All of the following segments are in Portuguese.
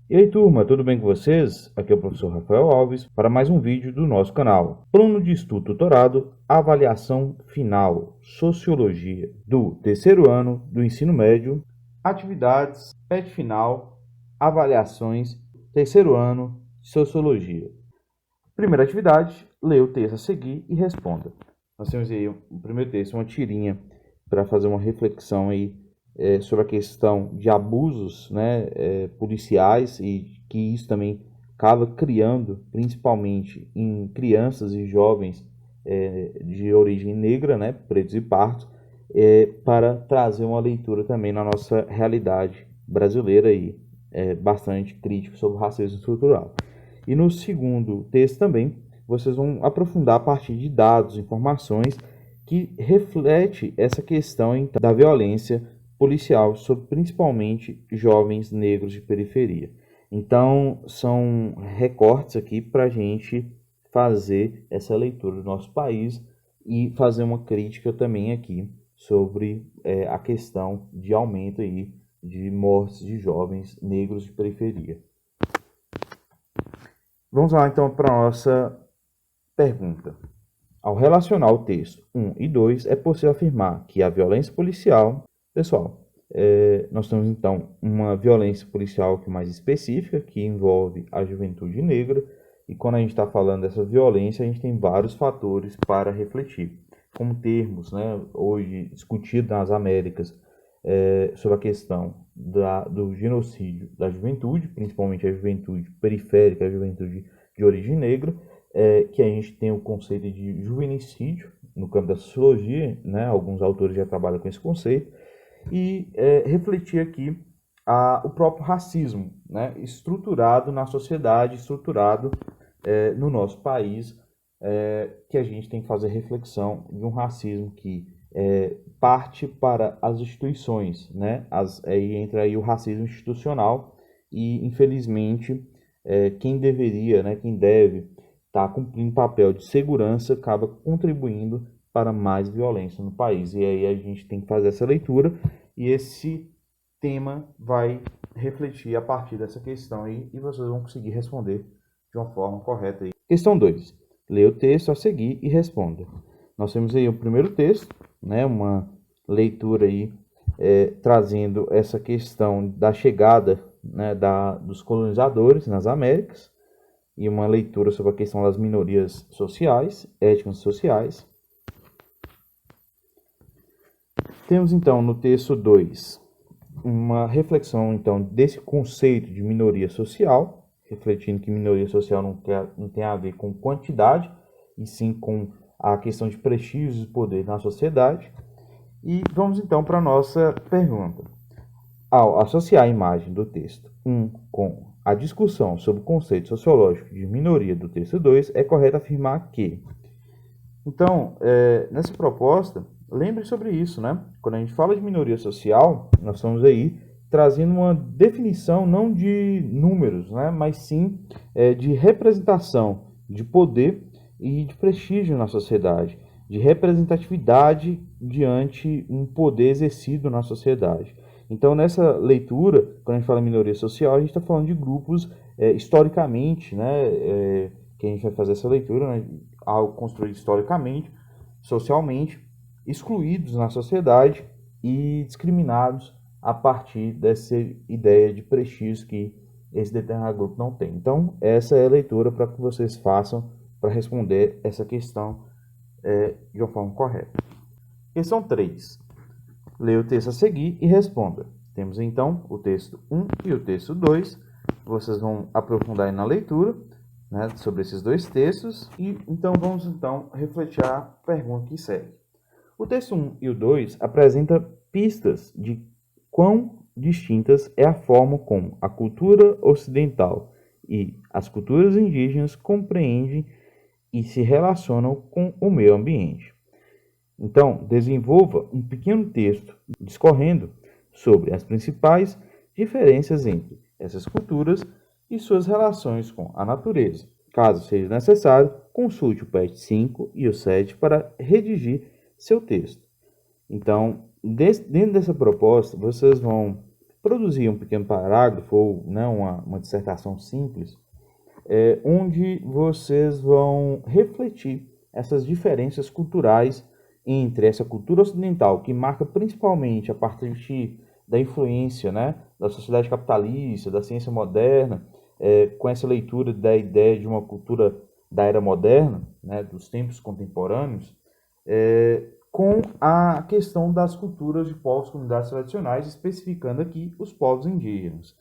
E aí turma, tudo bem com vocês? Aqui é o professor Rafael Alves para mais um vídeo do nosso canal. Plano de Estudo Tutorado, Avaliação Final, Sociologia, do terceiro ano do ensino médio, atividades, PET final, avaliações, terceiro ano, Sociologia. Primeira atividade, leia o texto a seguir e responda. Nós temos aí o primeiro texto, uma tirinha para fazer uma reflexão aí sobre a questão de abusos, policiais, e que isso também acaba criando, principalmente em crianças e jovens de origem negra, pretos e pardos, para trazer uma leitura também na nossa realidade brasileira e bastante crítica sobre o racismo estrutural. E no segundo texto também, vocês vão aprofundar a partir de dados, informações que reflete essa questão então, da violência policial sobre principalmente jovens negros de periferia. Então, são recortes aqui para a gente fazer essa leitura do nosso país e fazer uma crítica também aqui sobre a questão de aumento aí de mortes de jovens negros de periferia. Vamos lá então para a nossa pergunta. Ao relacionar o texto 1 e 2, é possível afirmar que a violência policial... Pessoal, nós temos então uma violência policial mais específica, que envolve a juventude negra, e quando a gente está falando dessa violência, a gente tem vários fatores para refletir. Como termos, hoje discutidos nas Américas, sobre a questão do genocídio da juventude, principalmente a juventude periférica, a juventude de origem negra, que a gente tem o conceito de juvenicídio no campo da sociologia, alguns autores já trabalham com esse conceito, e refletir aqui o próprio racismo, estruturado na sociedade, estruturado no nosso país, que a gente tem que fazer reflexão de um racismo que parte para as instituições, aí entra aí o racismo institucional e, infelizmente, quem deveria, quem deve estar cumprindo papel de segurança acaba contribuindo para mais violência no país. E aí a gente tem que fazer essa leitura e esse tema vai refletir a partir dessa questão aí e vocês vão conseguir responder de uma forma correta aí. Questão 2. Leia o texto a seguir e responda. Nós temos aí o primeiro texto, uma leitura aí trazendo essa questão da chegada dos colonizadores nas Américas e uma leitura sobre a questão das minorias sociais, étnicas e sociais. Temos então no texto 2 uma reflexão então desse conceito de minoria social, refletindo que minoria social não tem a ver com quantidade, e sim com a questão de prestígio e poder na sociedade. E vamos então para a nossa pergunta. Ao associar a imagem do texto 1 com a discussão sobre o conceito sociológico de minoria do texto 2, é correto afirmar que... Então, nessa proposta, lembre sobre isso, Quando a gente fala de minoria social, nós estamos aí trazendo uma definição não de números, mas sim de representação, de poder e de prestígio na sociedade, de representatividade diante um poder exercido na sociedade. Então, nessa leitura, quando a gente fala em minoria social, a gente está falando de grupos historicamente, que a gente vai fazer essa leitura, algo construído historicamente, socialmente, excluídos na sociedade e discriminados a partir dessa ideia de prestígio que esse determinado grupo não tem. Então, essa é a leitura para que vocês façam para responder essa questão de uma forma correta. Questão 3. Leia o texto a seguir e responda. Temos então o texto 1 e o texto 2. Vocês vão aprofundar aí na leitura sobre esses dois textos e então vamos refletir a pergunta que segue. O texto 1 e o 2 apresentam pistas de quão distintas é a forma como a cultura ocidental e as culturas indígenas compreendem e se relacionam com o meio ambiente. Então, desenvolva um pequeno texto discorrendo sobre as principais diferenças entre essas culturas e suas relações com a natureza. Caso seja necessário, consulte o PET 5 e o 7 para redigir seu texto. Então, dentro dessa proposta, vocês vão produzir um pequeno parágrafo ou, né, uma dissertação simples, onde vocês vão refletir essas diferenças culturais entre essa cultura ocidental, que marca principalmente a partir da influência, né, da sociedade capitalista, da ciência moderna, com essa leitura da ideia de uma cultura da era moderna, né, dos tempos contemporâneos, com a questão das culturas de povos, comunidades tradicionais, especificando aqui os povos indígenas.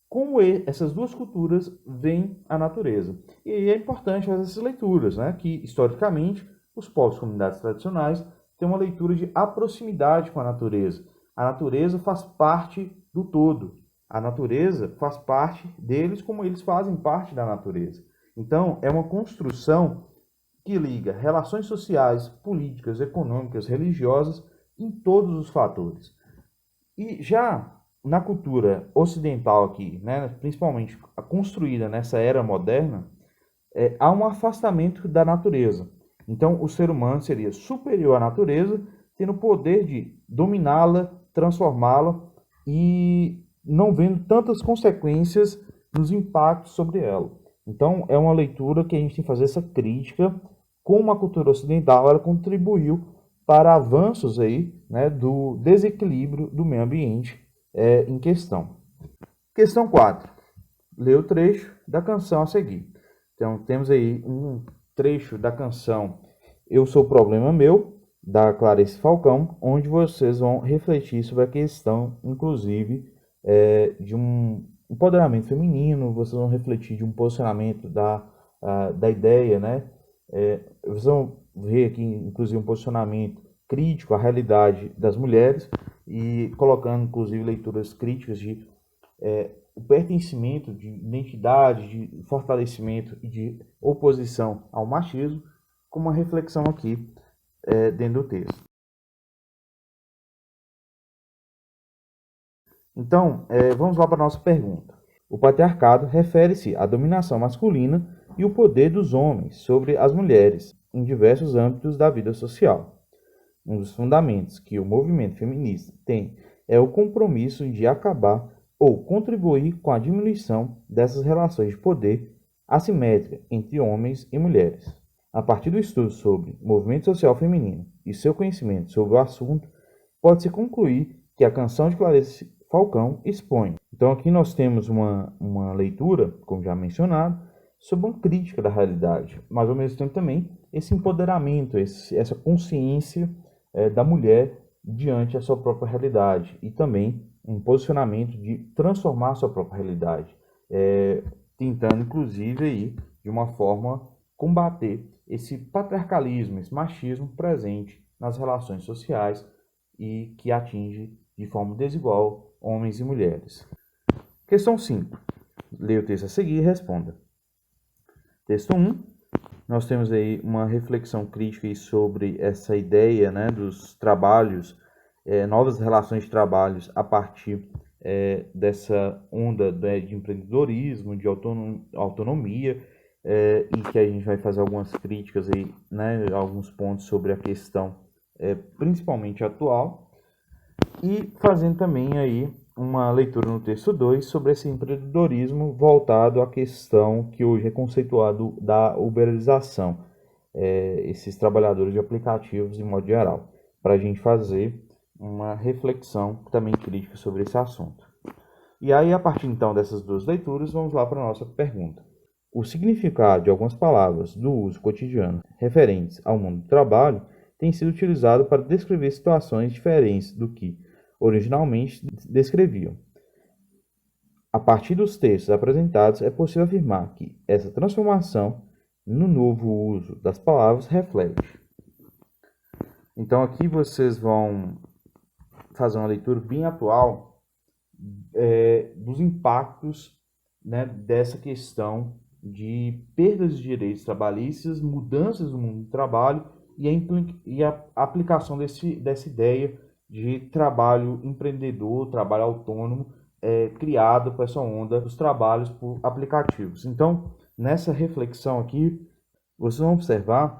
Como essas duas culturas veem a natureza. E é importante fazer essas leituras, né? Que, historicamente, os povos, comunidades tradicionais têm uma leitura de proximidade com a natureza. A natureza faz parte do todo. A natureza faz parte deles como eles fazem parte da natureza. Então, é uma construção que liga relações sociais, políticas, econômicas, religiosas em todos os fatores. E já na cultura ocidental aqui, né, principalmente construída nessa era moderna, há um afastamento da natureza. Então, o ser humano seria superior à natureza, tendo o poder de dominá-la, transformá-la e não vendo tantas consequências nos impactos sobre ela. Então, é uma leitura que a gente tem que fazer essa crítica, como a cultura ocidental ela contribuiu para avanços aí, né, do desequilíbrio do meio ambiente em questão. Questão 4. Lê o trecho da canção a seguir. Então, temos aí um trecho da canção Eu Sou Problema Meu, da Clarice Falcão, onde vocês vão refletir sobre a questão, inclusive, de um empoderamento feminino, vocês vão refletir de um posicionamento da ideia, né? Vocês vão ver aqui, inclusive, um posicionamento crítico à realidade das mulheres e colocando, inclusive, leituras críticas de o pertencimento, de identidade, de fortalecimento e de oposição ao machismo, com uma reflexão aqui dentro do texto. Então, vamos lá para a nossa pergunta. O patriarcado refere-se à dominação masculina e o poder dos homens sobre as mulheres em diversos âmbitos da vida social. Um dos fundamentos que o movimento feminista tem é o compromisso de acabar ou contribuir com a diminuição dessas relações de poder assimétrica entre homens e mulheres. A partir do estudo sobre movimento social feminino e seu conhecimento sobre o assunto, pode-se concluir que a canção de Clarice Falcão expõe. Então aqui nós temos uma leitura, como já mencionado, sobre uma crítica da realidade, mas ao mesmo tempo também esse empoderamento, essa consciência da mulher diante da sua própria realidade e também um posicionamento de transformar a sua própria realidade, tentando inclusive aí, de uma forma combater esse patriarcalismo, esse machismo presente nas relações sociais e que atinge de forma desigual homens e mulheres. Questão 5. Leia o texto a seguir e responda. Texto 1. Nós temos aí uma reflexão crítica aí sobre essa ideia, né, dos trabalhos, novas relações de trabalhos a partir dessa onda de empreendedorismo, de autonomia, e que a gente vai fazer algumas críticas aí, né, alguns pontos sobre a questão principalmente atual, e fazendo também aí uma leitura no texto 2 sobre esse empreendedorismo voltado à questão que hoje é conceituado da uberização, esses trabalhadores de aplicativos de modo geral, para a gente fazer uma reflexão também crítica sobre esse assunto. E aí, a partir então dessas duas leituras, vamos lá para a nossa pergunta. O significado de algumas palavras do uso cotidiano referentes ao mundo do trabalho tem sido utilizado para descrever situações diferentes do que originalmente descreviam. A partir dos textos apresentados, é possível afirmar que essa transformação no novo uso das palavras reflete. Então aqui vocês vão fazer uma leitura bem atual dos impactos, né, dessa questão de perdas de direitos trabalhistas, mudanças no mundo do trabalho e a aplicação dessa ideia de trabalho empreendedor, trabalho autônomo, criado por essa onda dos trabalhos por aplicativos. Então, nessa reflexão aqui, vocês vão observar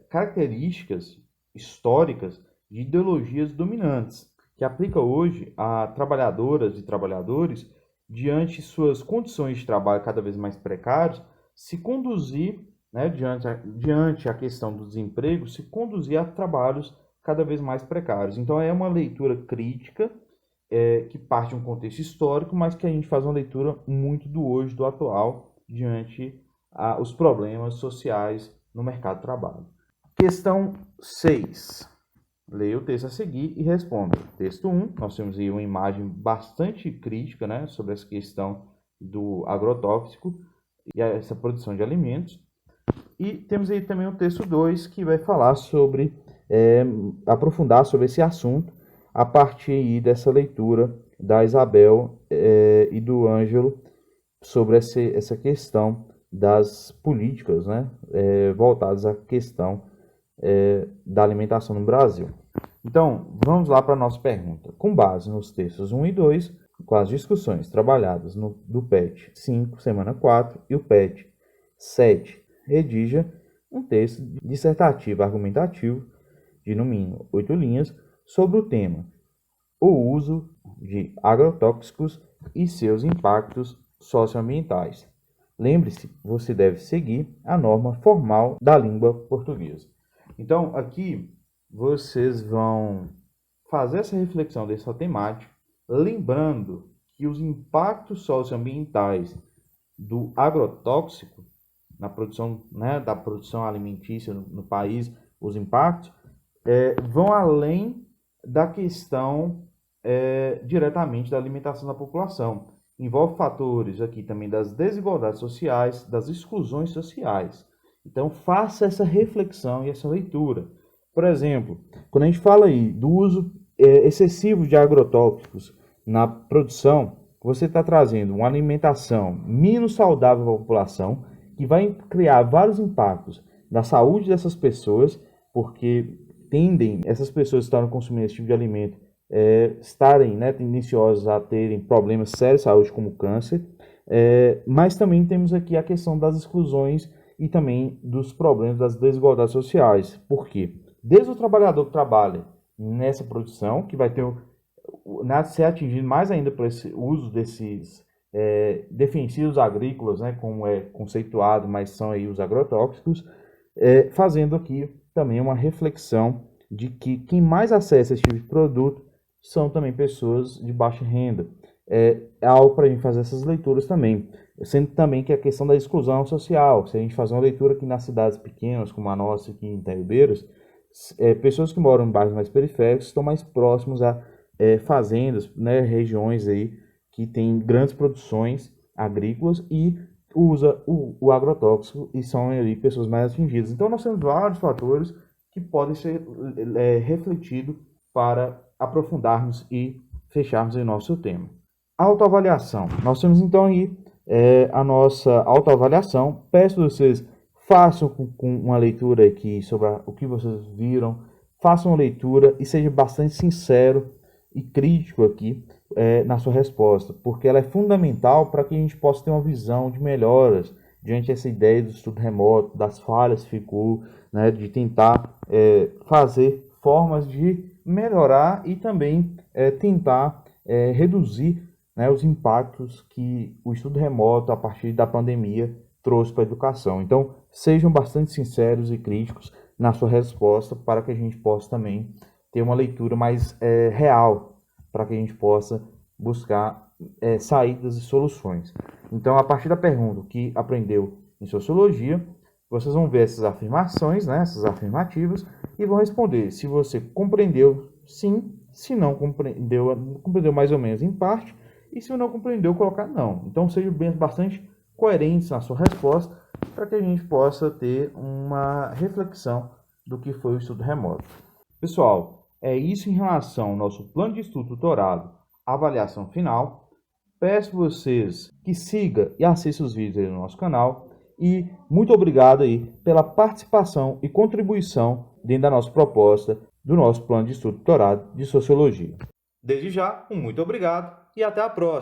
características históricas de ideologias dominantes, que aplica hoje a trabalhadoras e trabalhadores, diante de suas condições de trabalho cada vez mais precárias, se conduzir, né, diante a questão do desemprego, se conduzir a trabalhos cada vez mais precários. Então, é uma leitura crítica, que parte de um contexto histórico, mas que a gente faz uma leitura muito do hoje, do atual, diante os problemas sociais no mercado de trabalho. Questão 6. Leia o texto a seguir e responda. Texto 1, nós temos aí uma imagem bastante crítica, né, sobre essa questão do agrotóxico e essa produção de alimentos. E temos aí também o texto 2, que vai falar sobre, aprofundar sobre esse assunto, a partir aí dessa leitura da Isabel e do Ângelo sobre essa questão das políticas, né, voltadas à questão da alimentação no Brasil. Então, vamos lá para a nossa pergunta. Com base nos textos 1 e 2, com as discussões trabalhadas do PET 5, semana 4, e o PET 7, redija um texto dissertativo argumentativo de, no mínimo, 8 linhas, sobre o tema: o uso de agrotóxicos e seus impactos socioambientais. Lembre-se, você deve seguir a norma formal da língua portuguesa. Então, aqui vocês vão fazer essa reflexão dessa temática, lembrando que os impactos socioambientais do agrotóxico na produção, né, da produção alimentícia no país, os impactos vão além da questão diretamente da alimentação da população. Envolve fatores aqui também das desigualdades sociais, das exclusões sociais. Então, faça essa reflexão e essa leitura. Por exemplo, quando a gente fala aí do uso excessivo de agrotóxicos na produção, você está trazendo uma alimentação menos saudável para a população, que vai criar vários impactos na saúde dessas pessoas, porque essas pessoas que estão consumindo esse tipo de alimento estarem, né, tendenciosas a terem problemas sérios de saúde, como câncer, mas também temos aqui a questão das exclusões e também dos problemas das desigualdades sociais. Por quê? Desde o trabalhador que trabalha nessa produção, que vai ter ser atingido mais ainda por esse uso desses defensivos agrícolas, né, como é conceituado, mas são aí os agrotóxicos, fazendo aqui também uma reflexão de que quem mais acessa esse tipo de produto são também pessoas de baixa renda. É algo para a gente fazer essas leituras também. Sendo também que a questão da exclusão social, se a gente fazer uma leitura aqui nas cidades pequenas, como a nossa aqui em Itarubeiras, pessoas que moram em bairros mais periféricos estão mais próximos a fazendas, né, regiões aí que têm grandes produções agrícolas e usa o agrotóxico e são ali pessoas mais atingidas. Então nós temos vários fatores que podem ser refletidos para aprofundarmos e fecharmos o nosso tema. Autoavaliação. Nós temos então aí a nossa autoavaliação. Peço que vocês façam com uma leitura aqui sobre o que vocês viram, façam uma leitura e seja bastante sincero e crítico aqui na sua resposta, porque ela é fundamental para que a gente possa ter uma visão de melhoras diante dessa ideia do estudo remoto, das falhas que ficou, né, de tentar fazer formas de melhorar e também tentar reduzir, né, os impactos que o estudo remoto, a partir da pandemia, trouxe para a educação. Então, sejam bastante sinceros e críticos na sua resposta para que a gente possa também ter uma leitura mais real, para que a gente possa buscar saídas e soluções. Então, a partir da pergunta que aprendeu em Sociologia, vocês vão ver essas afirmações, né, essas afirmativas, e vão responder se você compreendeu, sim, se não compreendeu mais ou menos em parte, e se não compreendeu, colocar não. Então, sejam bastante coerentes na sua resposta, para que a gente possa ter uma reflexão do que foi o estudo remoto. Pessoal, é isso em relação ao nosso plano de estudo tutorado, avaliação final. Peço vocês que sigam e assistam os vídeos aí no nosso canal. E muito obrigado aí pela participação e contribuição dentro da nossa proposta do nosso plano de estudo tutorado de Sociologia. Desde já, muito obrigado e até a próxima.